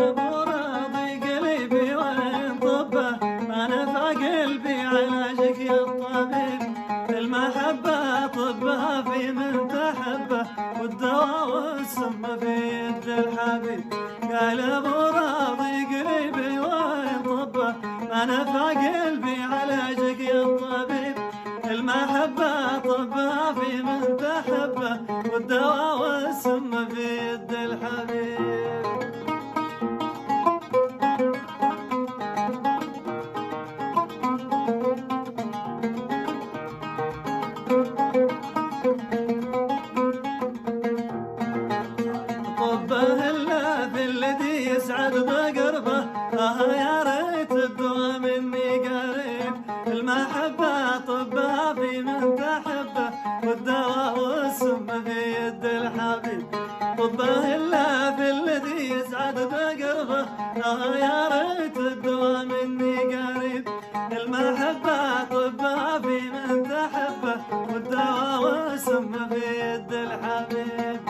ابو راضي قلبي وين طبه ما نفع قلبي علاجك يا الطبيب المحبة طبها في من تحبه والدواء والسم في يد الحبيب قال ابو راضي قلبي وين طبه ما نفع قلبي علاجك يا الطبيب المحبة طبها في من تحبه والدواء والسم في يد الحبيب طبه الا في الذي يسعد بقربه يا ريت الدواء مني قريب المحبة طبها في من تحبه والدواء والسم في يد الحبيب طبه الا في الذي يسعد بقربه يا ريت الدواء مني قريب المحبة طبها في من تحبه والدواء والسم في يد الحبيب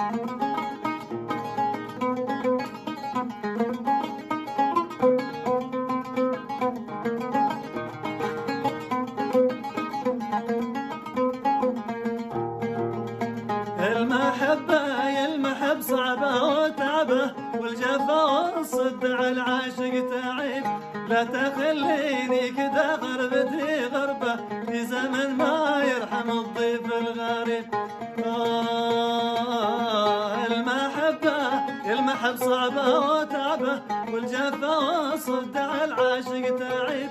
المحبة يلمحب صعبة وتعبه والجفا والصد على العاشق تعيب لا تخليني كذا غربتي غربة في زمن ما يرحم الضيف الغريب المحبة يلمحب صعبة وتعبه والجفا والصد على العاشق تعيب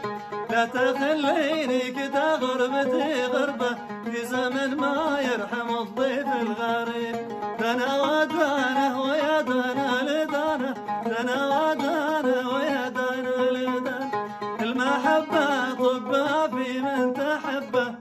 لا تخليني كذا غربتي غربة في زمن ما يرحم الضيف الغريب دنا ودانه ويا دنا لدانه دنا ودانه ويا دنا لدانه المحبة طبها في من تحبه